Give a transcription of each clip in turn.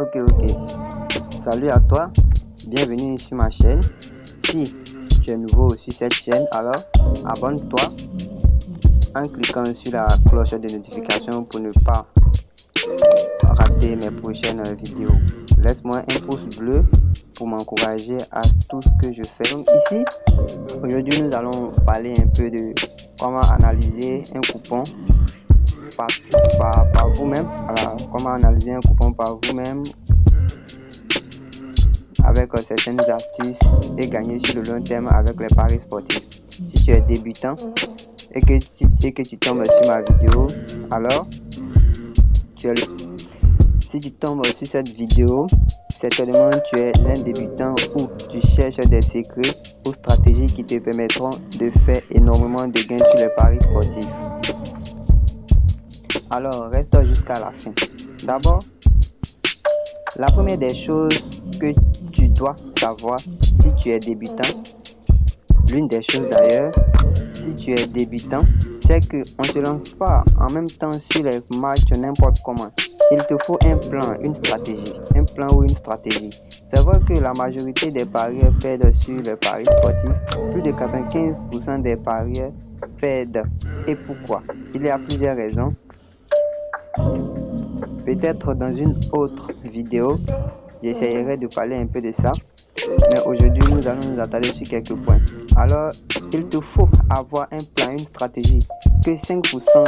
Ok. Salut à toi, bienvenue sur ma chaîne. Si tu es nouveau sur cette chaîne, alors abonne-toi en cliquant sur la cloche de notification pour ne pas rater mes prochaines vidéos. Laisse-moi un pouce bleu pour m'encourager à tout ce que je fais. Donc ici, aujourd'hui nous allons parler un peu de comment analyser un coupon par vous-même. Voilà, comment analyser un coupon par vous-même avec certaines astuces et gagner sur le long terme avec les paris sportifs. Si tu es débutant et que tu tombes sur ma vidéo, alors si tu tombes sur cette vidéo, certainement tu es un débutant ou tu cherches des secrets ou stratégies qui te permettront de faire énormément de gains sur les paris sportifs. Alors reste jusqu'à la fin. D'abord, la première des choses que tu dois savoir si tu es débutant, l'une des choses d'ailleurs, si tu es débutant, c'est qu'on ne te lance pas en même temps sur les matchs n'importe comment. Il te faut un plan, une stratégie, un plan ou une stratégie. C'est vrai que la majorité des parieurs perdent sur les paris sportifs. Plus de 95% des parieurs perdent. Et pourquoi? Il y a plusieurs raisons. Peut-être dans une autre vidéo, j'essaierai de parler un peu de ça. Mais aujourd'hui, nous allons nous attarder sur quelques points. Alors, il te faut avoir un plan, une stratégie que 5%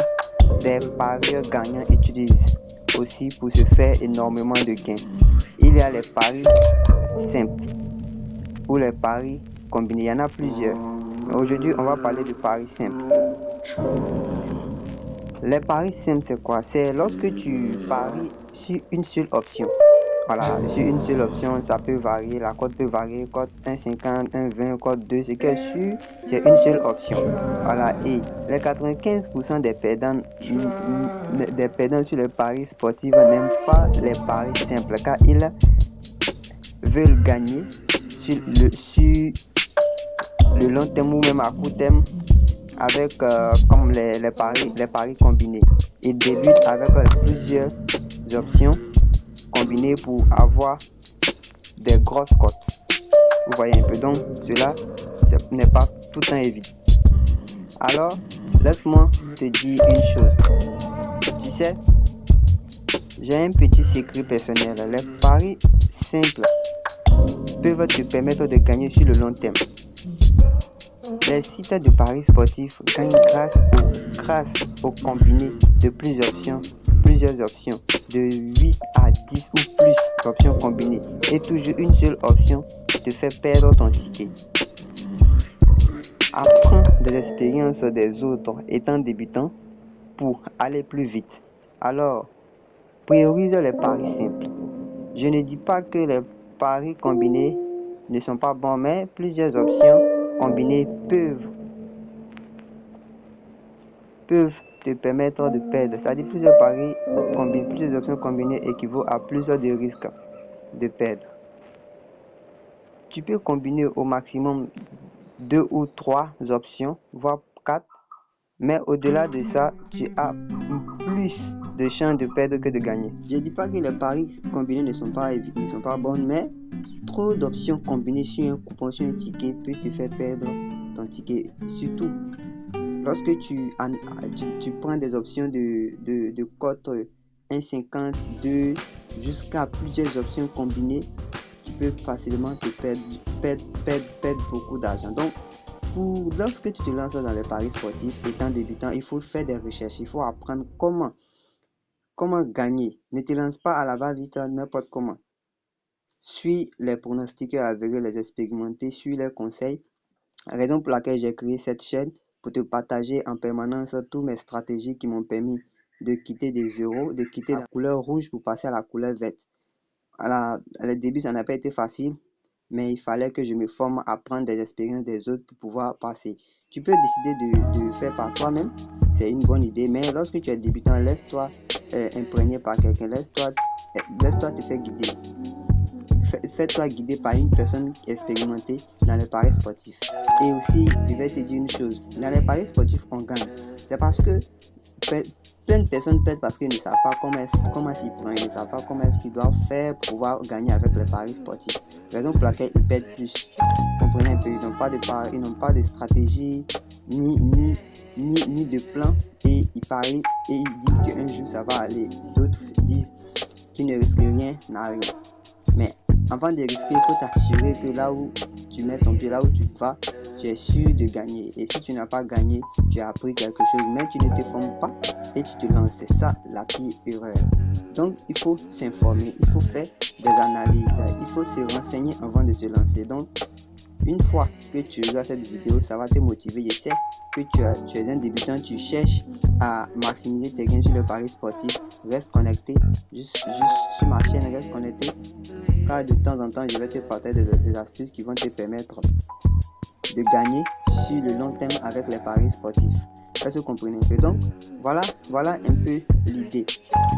des parieurs gagnants utilisent aussi pour se faire énormément de gains. Il y a les paris simples ou les paris combinés. Il y en a plusieurs. Mais aujourd'hui, on va parler de paris simples. Les paris simples, c'est quoi? C'est lorsque tu paries sur une seule option. Voilà, sur une seule option, ça peut varier, la cote peut varier, cote 1,50, 1,20, cote 2, c'est que sur, c'est une seule option. Voilà, et les 95% des perdants sur les paris sportifs n'aiment pas les paris simples car ils veulent gagner sur le long terme ou même à court terme avec comme les paris combinés. Ils débutent avec plusieurs options combinées pour avoir des grosses cotes. Vous voyez un peu, donc cela n'est pas tout le temps évident. Alors, laisse-moi te dire une chose. Tu sais, j'ai un petit secret personnel. Les paris simples peuvent te permettre de gagner sur le long terme. Les sites de paris sportifs gagnent grâce au combiné de plusieurs options, de 8 à 10 ou plus d'options combinées. Et toujours une seule option te fait perdre ton ticket. Apprends des expériences des autres étant débutant pour aller plus vite. Alors, priorise les paris simples. Je ne dis pas que les paris combinés ne sont pas bons, mais plusieurs options combinées peuvent te permettre de perdre. C'est-à-dire plusieurs options combinées équivaut à plusieurs de risques de perdre. Tu peux combiner au maximum 2 ou 3 options, voire 4, mais au-delà de ça, tu as plus de chances de perdre que de gagner. Je ne dis pas que les paris combinés ne sont pas bons, mais trop d'options combinées sur un coupon, sur un ticket peut te faire perdre ton ticket. Surtout lorsque tu prends des options de cote 1,50, 2 jusqu'à plusieurs options combinées, tu peux facilement te perdre beaucoup d'argent. Donc, lorsque tu te lances dans les paris sportifs étant débutant, il faut faire des recherches, il faut apprendre comment gagner. Ne te lance pas à la va-vite n'importe comment. Suis les pronostiqueurs avérés, les expérimentés, suis les conseils. Raison pour laquelle j'ai créé cette chaîne, pour te partager en permanence toutes mes stratégies qui m'ont permis de quitter des euros, de quitter la couleur rouge pour passer à la couleur verte. Le début, ça n'a pas été facile, mais il fallait que je me forme à prendre des expériences des autres pour pouvoir passer. Tu peux décider de faire par toi-même, c'est une bonne idée, mais lorsque tu es débutant, laisse-toi imprégner par quelqu'un, laisse-toi te faire guider. Fais-toi guider par une personne expérimentée dans les paris sportifs. Et aussi, je vais te dire une chose, dans les paris sportifs, on gagne. C'est parce que plein de personnes perdent parce qu'ils ne savent pas comment s'y prendre, ils ne savent pas comment est-ce qu'ils doivent faire pour pouvoir gagner avec les paris sportifs. Raison pour laquelle ils perdent plus. Comprenez un peu, ils n'ont pas de paris, ils n'ont pas de stratégie, ni de plan, et ils parient et ils disent qu'un jour ça va aller. D'autres disent qu'ils ne risquent rien, n'a rien. Mais avant de risquer, il faut t'assurer que là où tu mets ton pied, là où tu vas, tu es sûr de gagner. Et si tu n'as pas gagné, tu as appris quelque chose, mais tu ne te formes pas et tu te lances. C'est ça la pire erreur. Donc il faut s'informer, il faut faire des analyses, il faut se renseigner avant de se lancer. Donc une fois que tu regardes cette vidéo, ça va te motiver. Je sais que tu es un débutant, tu cherches à maximiser tes gains sur le pari sportif. Reste connecté, juste sur ma chaîne, reste connecté, car de temps en temps je vais te partager des astuces qui vont te permettre de gagner sur le long terme avec les paris sportifs. Est-ce que vous comprenez un peu? Donc voilà un peu l'idée.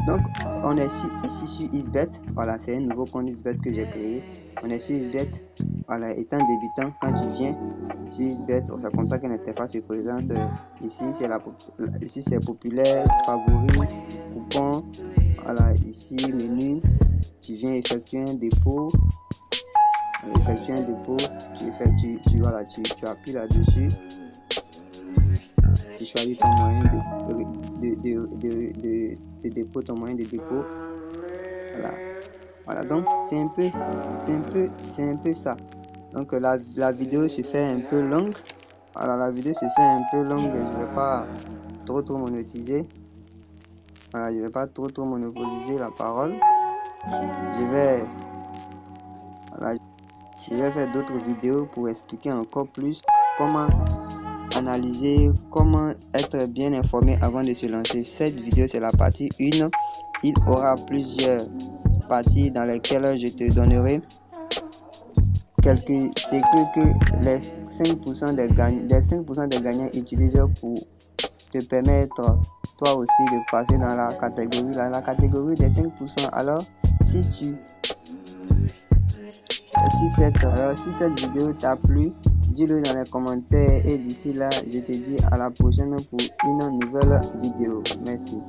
Donc on est ici sur XBet. Voilà, c'est un nouveau compte XBet que j'ai créé. On est sur XBet. Voilà, étant débutant, quand tu viens sur XBet, c'est comme ça que l'interface se présente. Ici c'est populaire, favori, coupon. Voilà, ici menu. Tu viens effectuer un dépôt. Tu appuies là-dessus. Tu choisis ton moyen de dépôt, ton moyen de dépôt. Voilà, donc c'est un peu ça. Donc la vidéo se fait un peu longue. Voilà, la vidéo se fait un peu longue. Je vais pas trop monétiser. Voilà, je vais pas trop monopoliser la parole. Je vais faire d'autres vidéos pour expliquer encore plus comment analyser, comment être bien informé avant de se lancer. Cette vidéo c'est la partie 1. Il aura plusieurs parties dans lesquelles je te donnerai quelques secrets que les 5% des gagnants utilisent pour te permettre toi aussi de passer dans la catégorie des 5%. Alors si cette vidéo t'a plu, dis-le dans les commentaires, et d'ici là je te dis à la prochaine pour une nouvelle vidéo. Merci.